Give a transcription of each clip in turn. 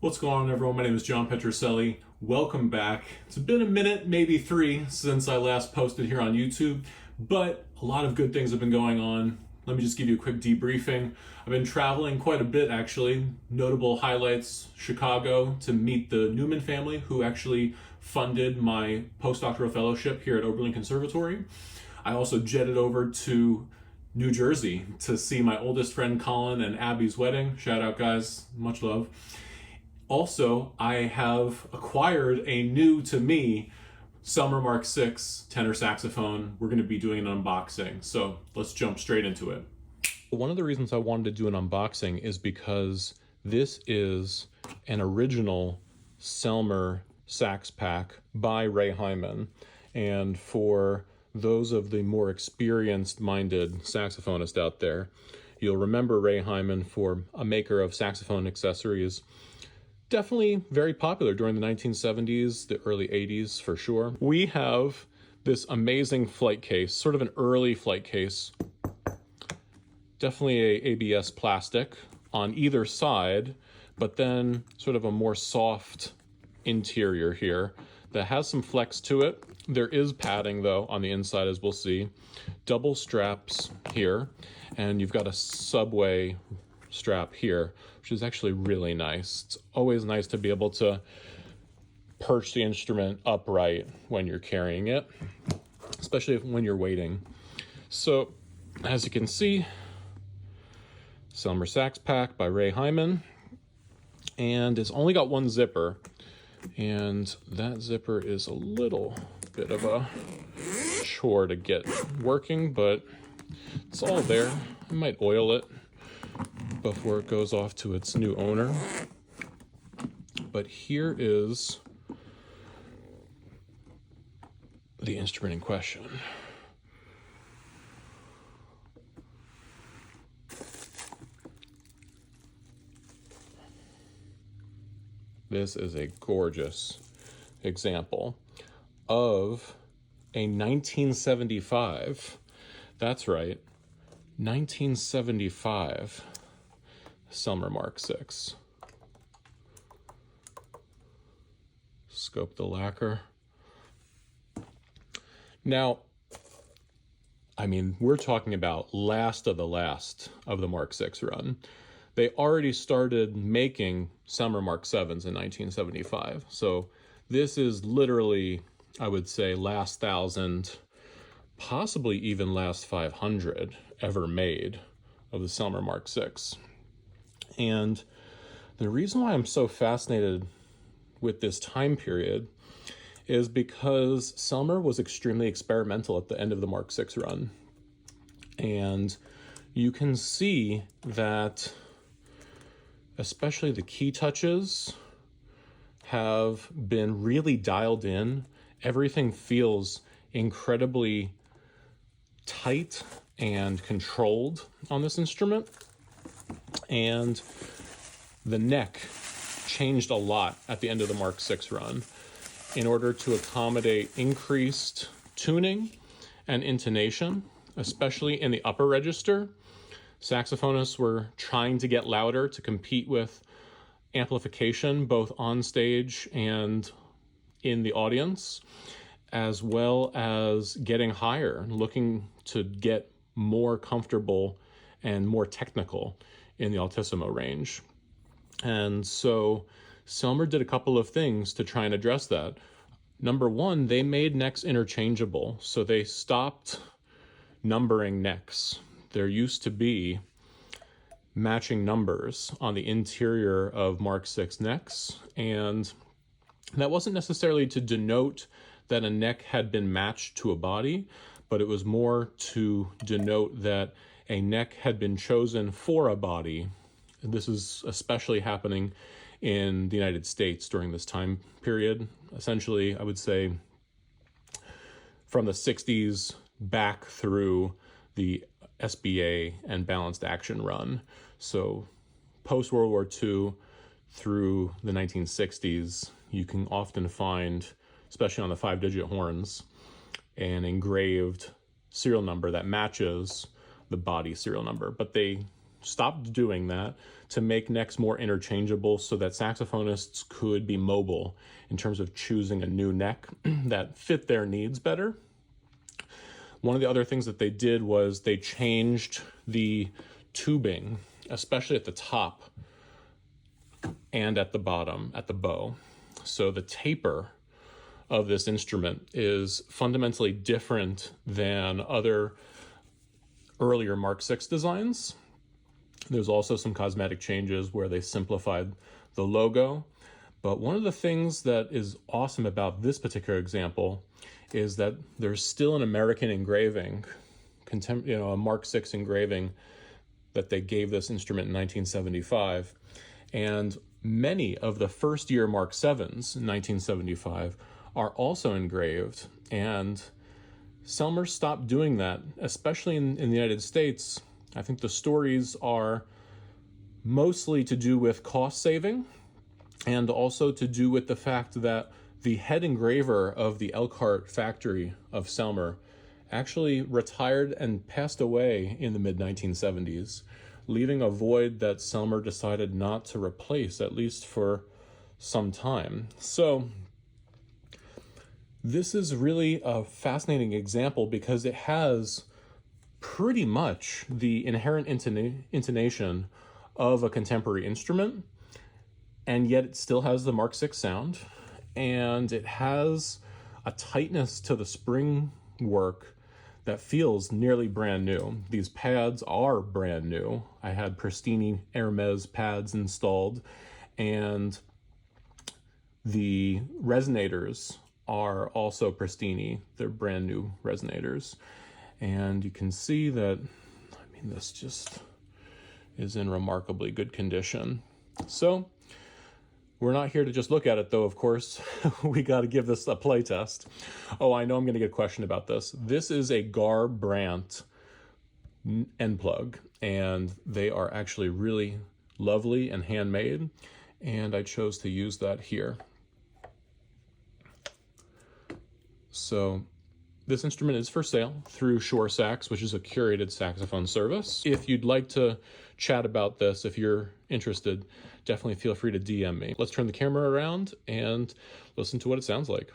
What's going on, everyone? My name is John Petroselli. Welcome back. It's been a minute, maybe three, since I last posted here on YouTube, but a lot of good things have been going on. Let me just give you a quick debriefing. I've been traveling quite a bit, actually. Notable highlights: Chicago to meet the Newman family, who actually funded my postdoctoral fellowship here at Oberlin Conservatory. I also jetted over to New Jersey to see my oldest friend Colin and Abby's wedding. Shout out, guys. Much love. Also, I have acquired a new to me Selmer Mark VI tenor saxophone. We're going to be doing an unboxing, so let's jump straight into it. One of the reasons I wanted to do an unboxing is because this is an original Selmer sax pack by Ray Hyman. And for those of the more experienced-minded saxophonists out there, you'll remember Ray Hyman for a maker of saxophone accessories. Definitely very popular during the 1970s, the early 80s for sure. We have this amazing flight case, sort of an early flight case. Definitely a ABS plastic on either side, but then sort of a more soft interior here that has some flex to it. There is padding though on the inside, as we'll see. Double straps here, and you've got a subway strap here, which is actually really nice. It's always nice to be able to perch the instrument upright when you're carrying it, especially when you're waiting. So, as you can see, Selmer Sax Pack by Ray Hyman, and it's only got one zipper, and that zipper is a little bit of a chore to get working, but it's all there. I might oil it before it goes off to its new owner. But here is the instrument in question. This is a gorgeous example of a 1975, that's right, 1975 Selmer Mark VI. Scope the lacquer. Now, I mean, we're talking about last of the Mark VI run. They already started making Selmer Mark VIIs in 1975. So this is literally, I would say, last 1,000, possibly even last 500 ever made of the Selmer Mark VI. And the reason why I'm so fascinated with this time period is because Selmer was extremely experimental at the end of the Mark VI run. And you can see that especially the key touches have been really dialed in. Everything feels incredibly tight and controlled on this instrument. And the neck changed a lot at the end of the Mark VI run in order to accommodate increased tuning and intonation, especially in the upper register. Saxophonists were trying to get louder to compete with amplification, both on stage and in the audience, as well as getting higher, looking to get more comfortable and more technical in the altissimo range. And so Selmer did a couple of things to try and address that. Number one, they made necks interchangeable. So they stopped numbering necks. There used to be matching numbers on the interior of Mark VI necks, and that wasn't necessarily to denote that a neck had been matched to a body, but it was more to denote that a neck had been chosen for a body. This is especially happening in the United States during this time period. Essentially, I would say from the 60s back through the SBA and balanced action run. So post-World War II through the 1960s, you can often find, especially on the 5-digit horns, an engraved serial number that matches the body serial number, but they stopped doing that to make necks more interchangeable so that saxophonists could be mobile in terms of choosing a new neck that fit their needs better. One of the other things that they did was they changed the tubing, especially at the top and at the bottom, at the bow. So the taper of this instrument is fundamentally different than other earlier Mark VI designs. There's also some cosmetic changes where they simplified the logo. But one of the things that is awesome about this particular example is that there's still an American engraving, a Mark VI engraving that they gave this instrument in 1975. And many of the first year Mark VIIs in 1975 are also engraved. And Selmer stopped doing that, especially in the United States. I think the stories are mostly to do with cost saving and also to do with the fact that the head engraver of the Elkhart factory of Selmer actually retired and passed away in the mid-1970s, leaving a void that Selmer decided not to replace, at least for some time. So this is really a fascinating example because it has pretty much the inherent intonation of a contemporary instrument, and yet it still has the Mark VI sound, and it has a tightness to the spring work that feels nearly brand new. These pads are brand new. I had PRESTINI Hermes pads installed, and the resonators are also PRESTINI. They're brand new resonators. And you can see that, this just is in remarkably good condition. So we're not here to just look at it, though, of course. We got to give this a play test. Oh, I know I'm going to get a question about this. This is a Gar Brandt end plug, and they are actually really lovely and handmade, and I chose to use that here. So this instrument is for sale through Shore Sax, which is a curated saxophone service. If you'd like to chat about this, if you're interested, definitely feel free to DM me. Let's turn the camera around and listen to what it sounds like.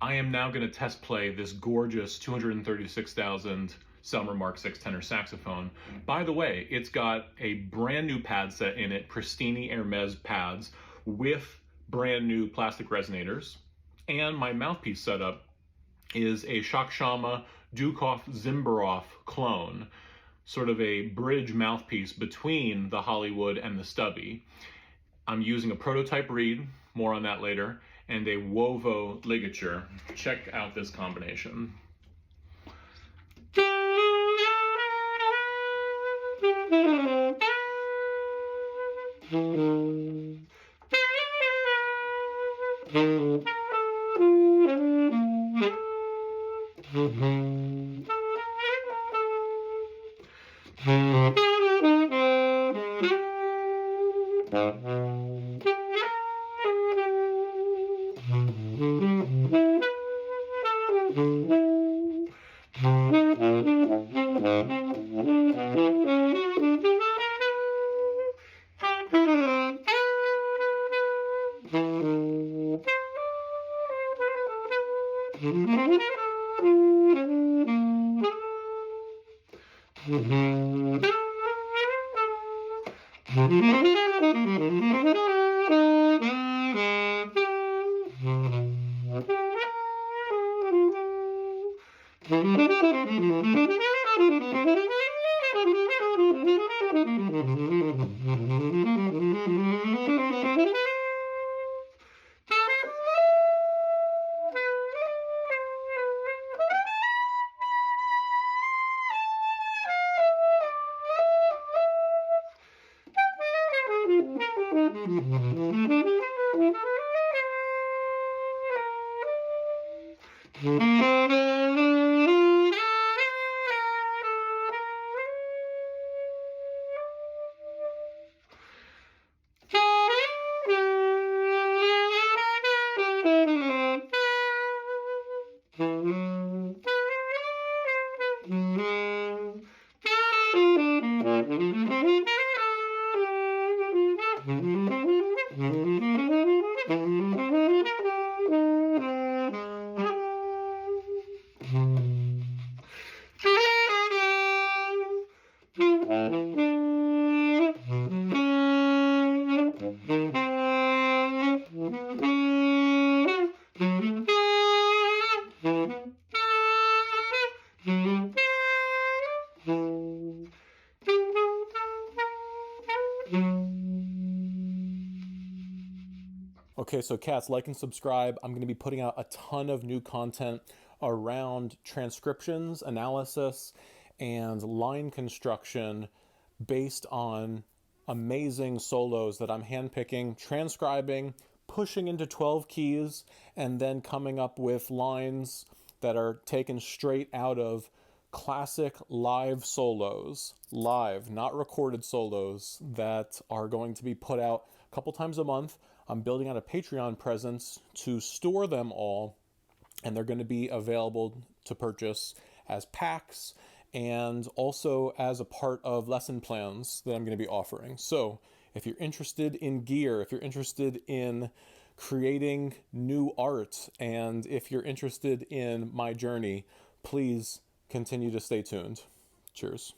I am now going to test play this gorgeous 236,000 Selmer Mark VI tenor saxophone. By the way, it's got a brand new pad set in it, PRESTINI Hermes pads with brand new plastic resonators. And my mouthpiece setup is a Sakshama Dukoff Zimberoff clone, sort of a bridge mouthpiece between the Hollywood and the stubby. I'm using a prototype reed, more on that later, and a Uovo ligature. Check out this combination. Okay, so cats, like and subscribe. I'm going to be putting out a ton of new content around transcriptions, analysis, and line construction based on amazing solos that I'm handpicking, transcribing, pushing into 12 keys, and then coming up with lines that are taken straight out of classic live solos, live, not recorded solos, that are going to be put out a couple times a month. I'm building out a Patreon presence to store them all, and they're going to be available to purchase as packs and also as a part of lesson plans that I'm going to be offering. So if you're interested in gear, if you're interested in creating new art, and if you're interested in my journey, please continue to stay tuned. Cheers.